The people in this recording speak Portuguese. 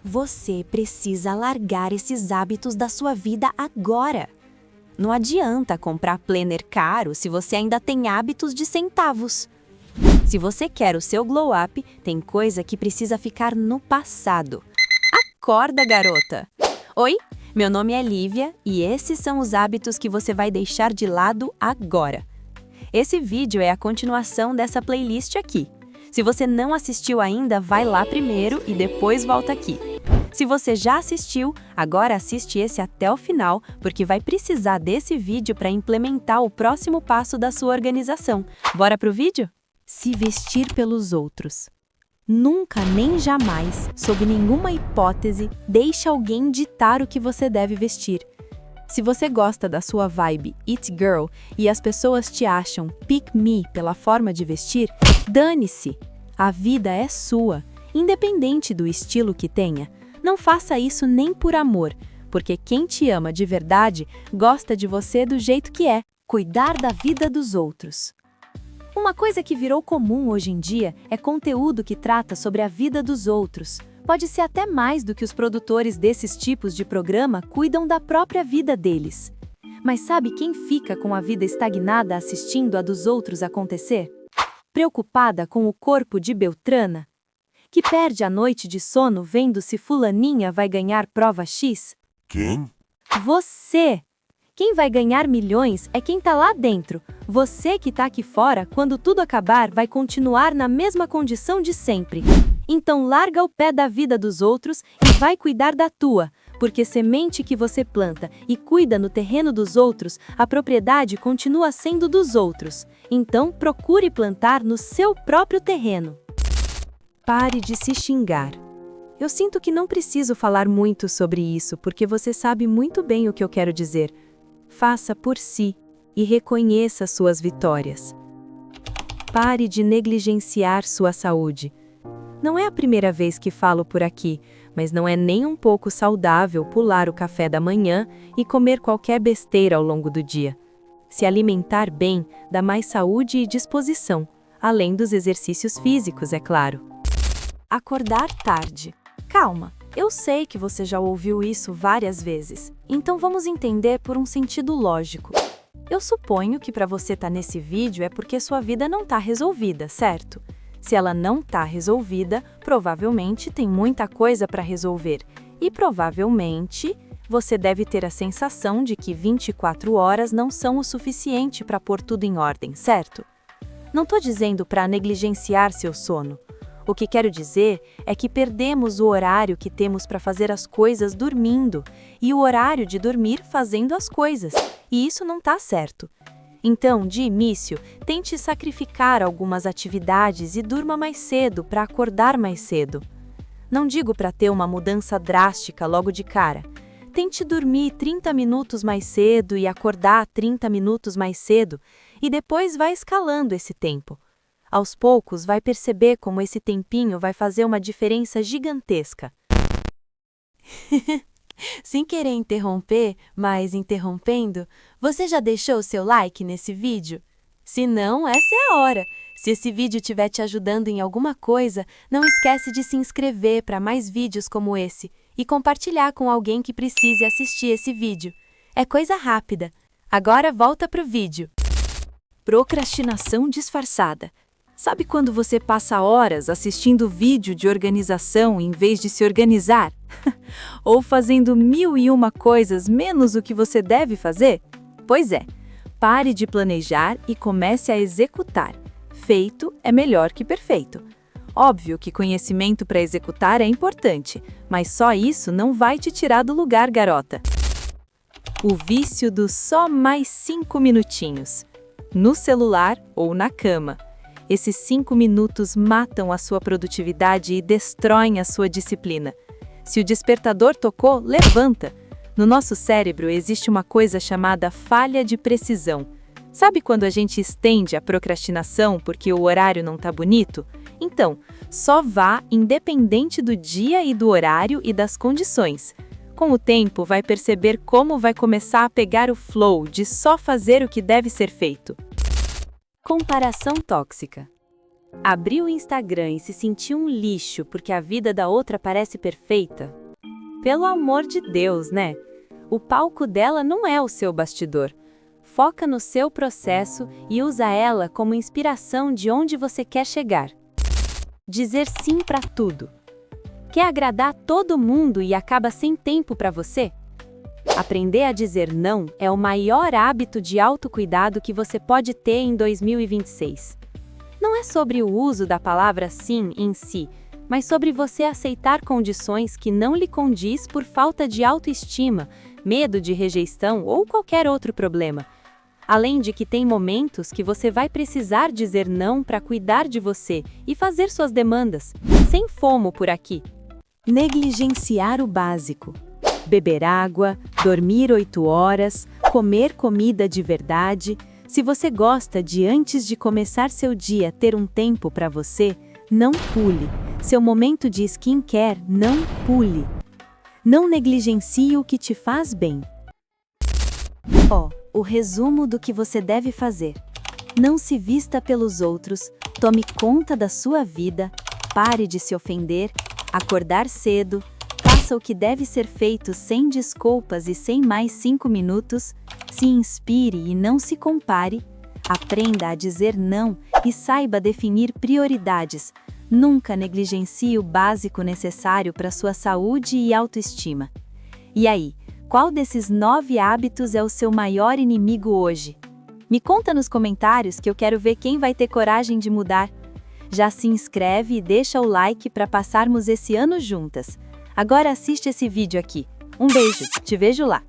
Você precisa largar esses hábitos da sua vida agora. Não adianta comprar planner caro se você ainda tem hábitos de centavos. Se você quer o seu glow up, tem coisa que precisa ficar no passado. Acorda, garota! Oi, meu nome é Lívia e esses são os hábitos que você vai deixar de lado agora. Esse vídeo é a continuação dessa playlist aqui. Se você não assistiu ainda, vai lá primeiro e depois volta aqui. Se você já assistiu, agora assiste esse até o final, porque vai precisar desse vídeo para implementar o próximo passo da sua organização. Bora pro vídeo? Se vestir pelos outros. Nunca nem jamais, sob nenhuma hipótese, deixe alguém ditar o que você deve vestir. Se você gosta da sua vibe It Girl e as pessoas te acham pick me pela forma de vestir, dane-se! A vida é sua, independente do estilo que tenha. Não faça isso nem por amor, porque quem te ama de verdade gosta de você do jeito que é. Cuidar da vida dos outros. Uma coisa que virou comum hoje em dia é conteúdo que trata sobre a vida dos outros. Pode ser até mais do que os produtores desses tipos de programa cuidam da própria vida deles. Mas sabe quem fica com a vida estagnada assistindo a dos outros acontecer? Preocupada com o corpo de Beltrana? Que perde a noite de sono vendo se fulaninha vai ganhar prova X? Quem? Você! Quem vai ganhar milhões é quem tá lá dentro. Você que tá aqui fora, quando tudo acabar, vai continuar na mesma condição de sempre. Então larga o pé da vida dos outros e vai cuidar da tua, porque semente que você planta e cuida no terreno dos outros, a propriedade continua sendo dos outros. Então procure plantar no seu próprio terreno. Pare de se xingar. Eu sinto que não preciso falar muito sobre isso, porque você sabe muito bem o que eu quero dizer. Faça por si e reconheça suas vitórias. Pare de negligenciar sua saúde. Não é a primeira vez que falo por aqui, mas não é nem um pouco saudável pular o café da manhã e comer qualquer besteira ao longo do dia. Se alimentar bem dá mais saúde e disposição, além dos exercícios físicos, é claro. Acordar tarde. Calma, eu sei que você já ouviu isso várias vezes, então vamos entender por um sentido lógico. Eu suponho que para você estar nesse vídeo é porque sua vida não está resolvida, certo? Se ela não está resolvida, provavelmente tem muita coisa para resolver. E provavelmente você deve ter a sensação de que 24 horas não são o suficiente para pôr tudo em ordem, certo? Não estou dizendo para negligenciar seu sono. O que quero dizer é que perdemos o horário que temos para fazer as coisas dormindo e o horário de dormir fazendo as coisas, e isso não está certo. Então, de início, tente sacrificar algumas atividades e durma mais cedo para acordar mais cedo. Não digo para ter uma mudança drástica logo de cara. Tente dormir 30 minutos mais cedo e acordar 30 minutos mais cedo, e depois vai escalando esse tempo. Aos poucos, vai perceber como esse tempinho vai fazer uma diferença gigantesca. Sem querer interromper, mas interrompendo, você já deixou o seu like nesse vídeo? Se não, essa é a hora! Se esse vídeo estiver te ajudando em alguma coisa, não esquece de se inscrever para mais vídeos como esse e compartilhar com alguém que precise assistir esse vídeo. É coisa rápida. Agora volta pro vídeo. Procrastinação disfarçada. Sabe quando você passa horas assistindo vídeo de organização em vez de se organizar? Ou fazendo 1001 coisas menos o que você deve fazer? Pois é, pare de planejar e comece a executar. Feito é melhor que perfeito. Óbvio que conhecimento para executar é importante, mas só isso não vai te tirar do lugar, garota. O vício dos só mais 5 minutinhos. No celular ou na cama. Esses 5 minutos matam a sua produtividade e destroem a sua disciplina. Se o despertador tocou, levanta! No nosso cérebro existe uma coisa chamada falha de precisão. Sabe quando a gente estende a procrastinação porque o horário não tá bonito? Então, só vá independente do dia e do horário e das condições. Com o tempo, vai perceber como vai começar a pegar o flow de só fazer o que deve ser feito. Comparação tóxica. Abriu o Instagram e se sentiu um lixo porque a vida da outra parece perfeita? Pelo amor de Deus, né? O palco dela não é o seu bastidor. Foca no seu processo e usa ela como inspiração de onde você quer chegar. Dizer sim para tudo. Quer agradar todo mundo e acaba sem tempo para você? Aprender a dizer não é o maior hábito de autocuidado que você pode ter em 2026. Não é sobre o uso da palavra sim em si, mas sobre você aceitar condições que não lhe condiz por falta de autoestima, medo de rejeição ou qualquer outro problema. Além de que tem momentos que você vai precisar dizer não para cuidar de você e fazer suas demandas, sem fomo por aqui. Negligenciar o básico. Beber água, dormir 8 horas, comer comida de verdade. Se você gosta de antes de começar seu dia ter um tempo para você, não pule. Seu momento de skincare, não pule. Não negligencie o que te faz bem. O resumo do que você deve fazer. Não se vista pelos outros, tome conta da sua vida, pare de se ofender, acordar cedo, faça o que deve ser feito sem desculpas e sem mais 5 minutos, se inspire e não se compare, aprenda a dizer não e saiba definir prioridades. Nunca negligencie o básico necessário para sua saúde e autoestima. E aí, qual desses 9 hábitos é o seu maior inimigo hoje? Me conta nos comentários que eu quero ver quem vai ter coragem de mudar. Já se inscreve e deixa o like para passarmos esse ano juntas. Agora assiste esse vídeo aqui. Um beijo, te vejo lá!